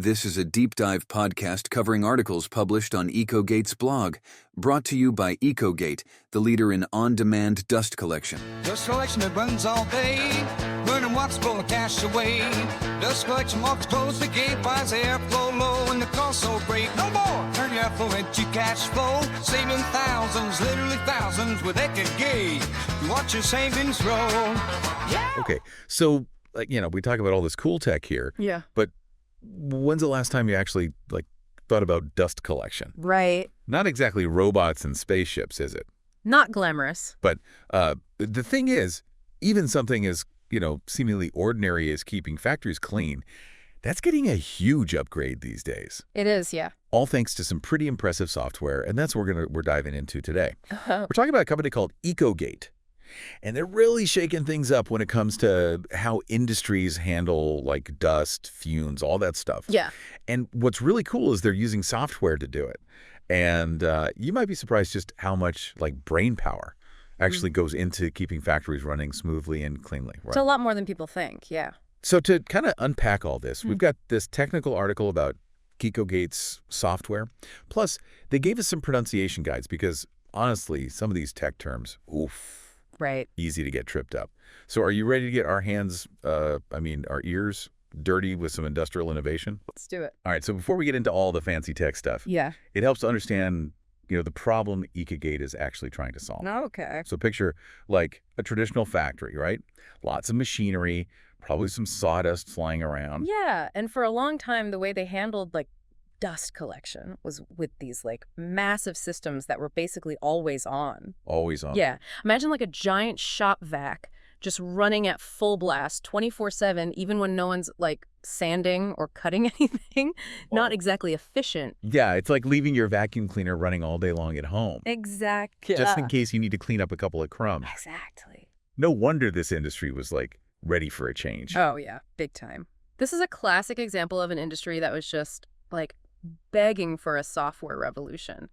This is a deep dive podcast covering articles published on Ecogate's blog, brought to you by Ecogate, the leader in on-demand dust collection. Dust collection that runs all day, burning what's full of cash away. Dust collection walks close the gate, finds the airflow low and the cost so great. No more, turn your airflow into cash flow, saving thousands, literally thousands with Ecogate. Watch your savings grow. Yeah. Okay, so we talk about all this cool tech here. Yeah. But when's the last time you actually thought about dust collection? Right. Not exactly robots and spaceships, is it? Not glamorous. But the thing is, even something as seemingly ordinary as keeping factories clean, that's getting a huge upgrade these days. It is, yeah. All thanks to some pretty impressive software, and that's what we're diving into today. We're talking about a company called Ecogate. And they're really shaking things up when it comes to how industries handle dust, fumes, all that stuff. Yeah. And what's really cool is they're using software to do it. And you might be surprised just how much brain power actually goes into keeping factories running smoothly and cleanly. Right? It's a lot more than people think, yeah. So to kind of unpack all this, we've got this technical article about Ecogate's software. Plus, they gave us some pronunciation guides because, honestly, some of these tech terms, oof. Right. Easy to get tripped up. So are you ready to get our hands, our ears dirty with some industrial innovation? Let's do it. All right. So before we get into all the fancy tech stuff, Yeah. it helps to understand, the problem Ecogate is actually trying to solve. Okay. So picture a traditional factory, right? Lots of machinery, probably some sawdust flying around. Yeah. And for a long time, the way they handled dust collection was with these massive systems that were basically always on. Always on. Yeah. Imagine a giant shop vac just running at full blast 24/7, even when no one's sanding or cutting anything. Not exactly efficient. Yeah, it's like leaving your vacuum cleaner running all day long at home. Exactly. Just in case you need to clean up a couple of crumbs. Exactly. No wonder this industry was ready for a change. Oh, yeah. Big time. This is a classic example of an industry that was just begging for a software revolution.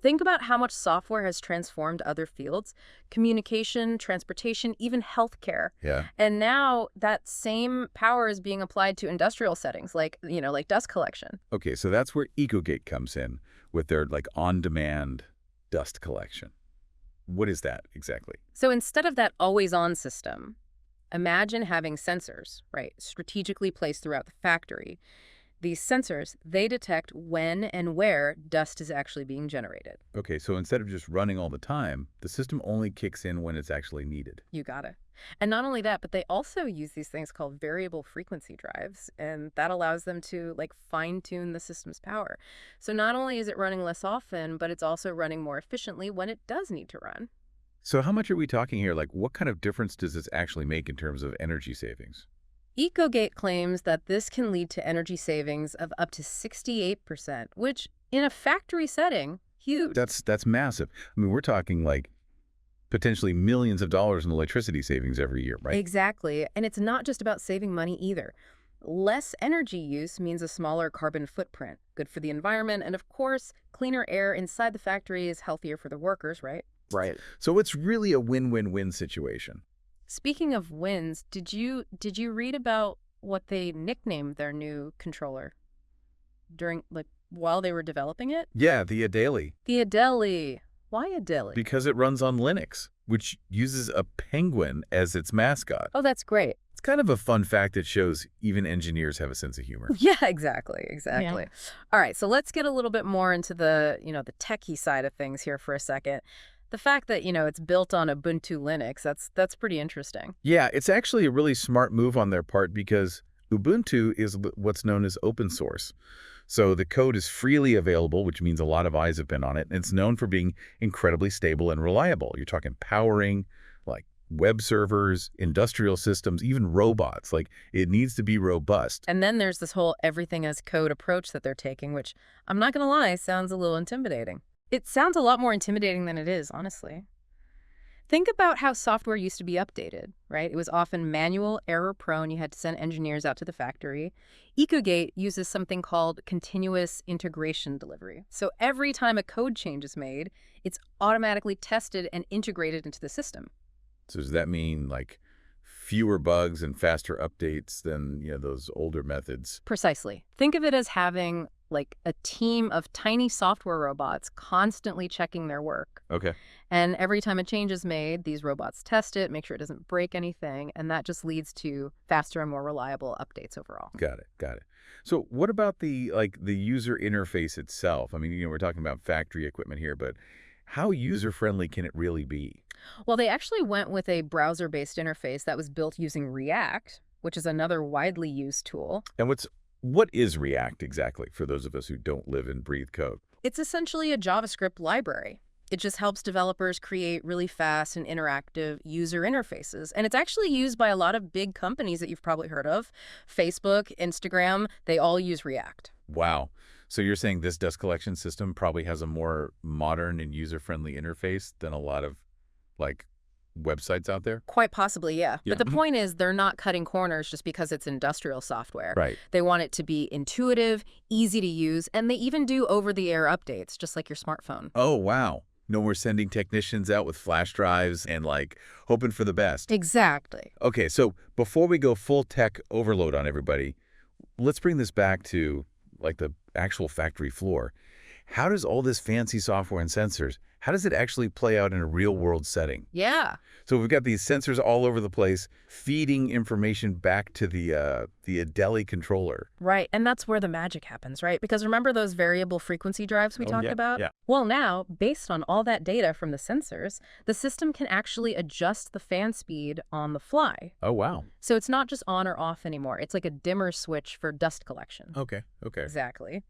Think about how much software has transformed other fields: communication, transportation, even healthcare. Yeah. And now that same power is being applied to industrial settings like dust collection. Okay, so that's where Ecogate comes in with their on-demand dust collection. What is that exactly? So instead of that always-on system, imagine having sensors, right, strategically placed throughout the factory. These sensors, they detect when and where dust is actually being generated. Okay, so instead of just running all the time, the system only kicks in when it's actually needed. You got it. And not only that, but they also use these things called variable frequency drives, and that allows them to fine-tune the system's power. So not only is it running less often, but it's also running more efficiently when it does need to run. So how much are we talking here? What kind of difference does this actually make in terms of energy savings? Ecogate claims that this can lead to energy savings of up to 68%, which in a factory setting, huge. That's massive. We're talking potentially millions of dollars in electricity savings every year, right? Exactly. And it's not just about saving money either. Less energy use means a smaller carbon footprint, good for the environment, and of course, cleaner air inside the factory is healthier for the workers, right? Right. So it's really a win-win-win situation. Speaking of wins, did you read about what they nicknamed their new controller during while they were developing it? Yeah, the Adeli. The Adeli. Why Adeli? Because it runs on Linux, which uses a penguin as its mascot. Oh, that's great. It's kind of a fun fact that shows even engineers have a sense of humor. Yeah, exactly. Yeah. All right, so let's get a little bit more into the techie side of things here for a second. The fact that, it's built on Ubuntu Linux, that's pretty interesting. Yeah, it's actually a really smart move on their part because Ubuntu is what's known as open source. So the code is freely available, which means a lot of eyes have been on it. And it's known for being incredibly stable and reliable. You're talking powering, web servers, industrial systems, even robots. It needs to be robust. And then there's this whole everything as code approach that they're taking, which I'm not going to lie, sounds a little intimidating. It sounds a lot more intimidating than it is, honestly. Think about how software used to be updated, right? It was often manual, error-prone. You had to send engineers out to the factory. Ecogate uses something called continuous integration delivery. So every time a code change is made, it's automatically tested and integrated into the system. So does that mean fewer bugs and faster updates than, those older methods. Precisely. Think of it as having like a team of tiny software robots constantly checking their work. Okay. And every time a change is made, these robots test it, make sure it doesn't break anything, and that just leads to faster and more reliable updates overall. Got it. Got it. So what about the user interface itself? I mean, we're talking about factory equipment here, but how user-friendly can it really be? Well, they actually went with a browser-based interface that was built using React, which is another widely used tool. And what is React exactly for those of us who don't live and breathe code? It's essentially a JavaScript library. It just helps developers create really fast and interactive user interfaces. And it's actually used by a lot of big companies that you've probably heard of. Facebook, Instagram, they all use React. Wow. So you're saying this dust collection system probably has a more modern and user-friendly interface than a lot of, websites out there? Quite possibly, yeah. Yeah. But the point is they're not cutting corners just because it's industrial software. Right. They want it to be intuitive, easy to use, and they even do over-the-air updates, just like your smartphone. Oh, wow. No more sending technicians out with flash drives and, hoping for the best. Exactly. Okay, so before we go full tech overload on everybody, let's bring this back to, the actual factory floor. How does all this fancy software and sensors, how does it actually play out in a real-world setting? Yeah. So we've got these sensors all over the place feeding information back to the Adeli controller. Right, and that's where the magic happens, right? Because remember those variable frequency drives we talked about? Yeah. Well, now, based on all that data from the sensors, the system can actually adjust the fan speed on the fly. Oh, wow. So it's not just on or off anymore. It's like a dimmer switch for dust collection. Okay. Exactly.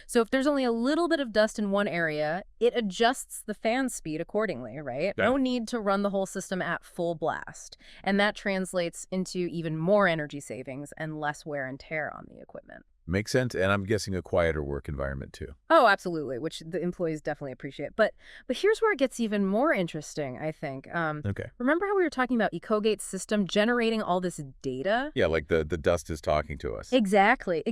So if there's only a little bit of dust in one area, it adjusts the fan speed accordingly, right? Yeah. No need to run the whole system at full blast. And that translates into even more energy savings and less wear and tear on the equipment. Makes sense, and I'm guessing a quieter work environment too. Oh, absolutely, which the employees definitely appreciate. But here's where it gets even more interesting, I think. Okay. Remember how we were talking about Ecogate's system generating all this data? Yeah, the dust is talking to us. Exactly.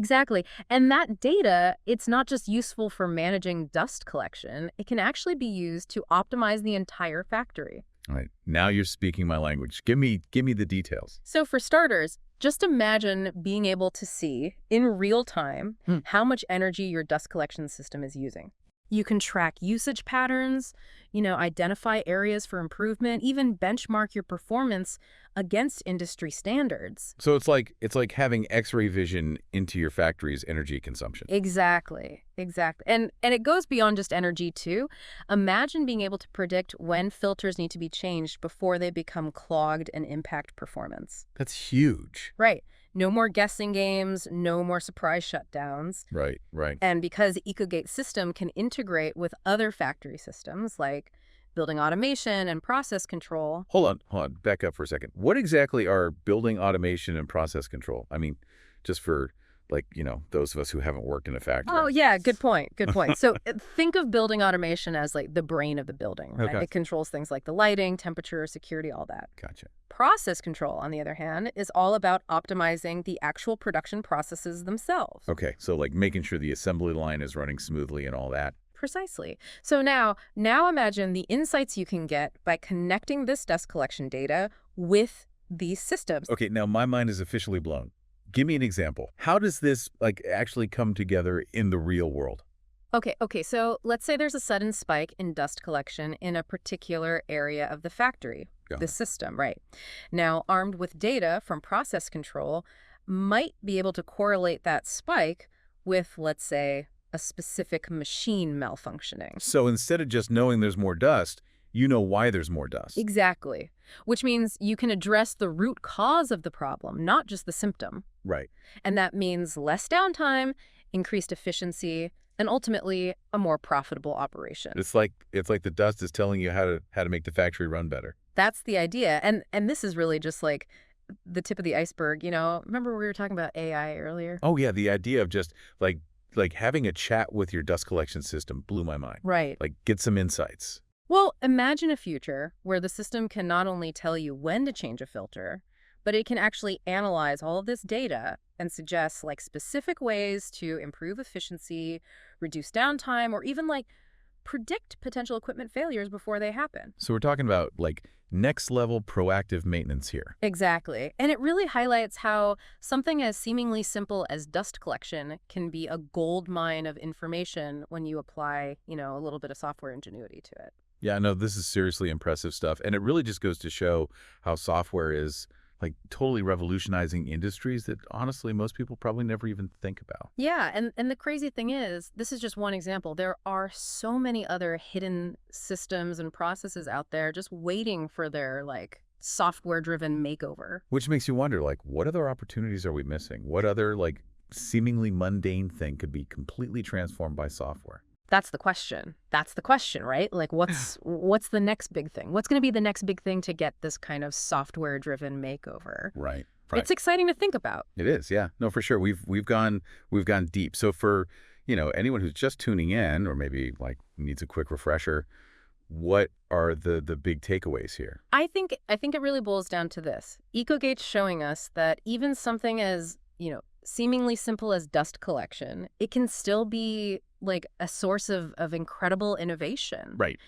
And that data, it's not just useful for managing dust collection. It can actually be used to optimize the entire factory. All right, now you're speaking my language. Give me the details. So for starters, just imagine being able to see in real time how much energy your dust collection system is using. You can track usage patterns, identify areas for improvement, even benchmark your performance against industry standards. So it's like having X-ray vision into your factory's energy consumption. Exactly. And it goes beyond just energy too. Imagine being able to predict when filters need to be changed before they become clogged and impact performance. That's huge. Right. No more guessing games, no more surprise shutdowns. Right. And because the Ecogate system can integrate with other factory systems like building automation and process control. Hold on. Back up for a second. What exactly are building automation and process control? I mean, just for those of us who haven't worked in a factory. Oh, yeah. Good point. So think of building automation as the brain of the building, right? Okay. It controls things like the lighting, temperature, security, all that. Gotcha. Process control, on the other hand, is all about optimizing the actual production processes themselves. Okay, so making sure the assembly line is running smoothly and all that. Precisely. So now imagine the insights you can get by connecting this dust collection data with these systems. Okay, now my mind is officially blown. Give me an example. How does this actually come together in the real world? Okay, so let's say there's a sudden spike in dust collection in a particular area of the factory, the system, right? Now, armed with data from process control, might be able to correlate that spike with, let's say, a specific machine malfunctioning. So instead of just knowing there's more dust, you know why there's more dust. Exactly. Which means you can address the root cause of the problem, not just the symptom. Right. And that means less downtime, increased efficiency, and ultimately a more profitable operation. It's like the dust is telling you how to make the factory run better. That's the idea. And this is really just the tip of the iceberg. Remember we were talking about AI earlier? Oh yeah, the idea of just like having a chat with your dust collection system blew my mind. Right. Get some insights. Well, imagine a future where the system can not only tell you when to change a filter, but it can actually analyze all of this data and suggest specific ways to improve efficiency, reduce downtime, or even predict potential equipment failures before they happen. So we're talking about like next level proactive maintenance here. Exactly. And it really highlights how something as seemingly simple as dust collection can be a gold mine of information when you apply, a little bit of software ingenuity to it. Yeah, no, this is seriously impressive stuff. And it really just goes to show how software is like totally revolutionizing industries that honestly most people probably never even think about. Yeah, and the crazy thing is, this is just one example. There are so many other hidden systems and processes out there just waiting for their software-driven makeover. Which makes you wonder, like, what other opportunities are we missing? What other like seemingly mundane thing could be completely transformed by software? That's the question. That's the question, right? Like, what's the next big thing? What's going to be the next big thing to get this kind of software-driven makeover? Right. It's exciting to think about. It is, yeah. No, for sure. We've gone deep. So for, anyone who's just tuning in or maybe like needs a quick refresher, what are the big takeaways here? I think it really boils down to this. Ecogate's showing us that even something as, seemingly simple as dust collection, it can still be like a source of incredible innovation. Right.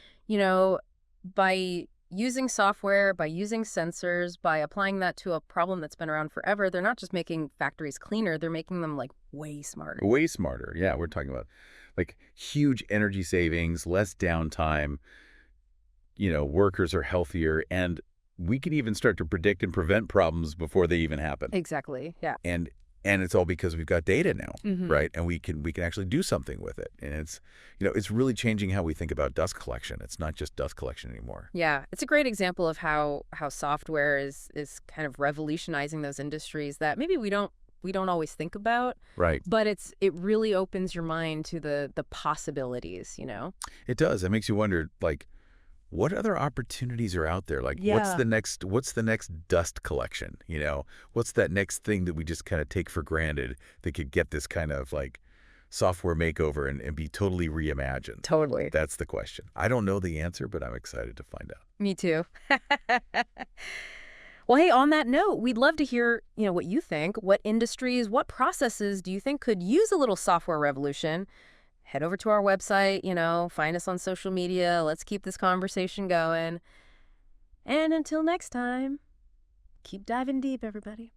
By using software, by using sensors, by applying that to a problem that's been around forever, they're not just making factories cleaner, they're making them like way smarter. Way smarter. Yeah, we're talking about like huge energy savings, less downtime, workers are healthier, and we can even start to predict and prevent problems before they even happen. Exactly. Yeah. And it's all because we've got data now, Mm-hmm. right? And we can actually do something with it. And it's, it's really changing how we think about dust collection. It's not just dust collection anymore. Yeah, it's a great example of how software is kind of revolutionizing those industries that maybe we don't always think about. Right. But it really opens your mind to the possibilities, It does. It makes you wonder, like, what other opportunities are out there? Like, Yeah. what's the next dust collection? What's that next thing that we just kind of take for granted that could get this kind of like software makeover and be totally reimagined? Totally. That's the question. I don't know the answer, but I'm excited to find out. Me too. Well, hey, on that note, we'd love to hear, what you think. What industries, what processes do you think could use a little software revolution? Head over to our website, find us on social media. Let's keep this conversation going. And until next time, keep diving deep, everybody.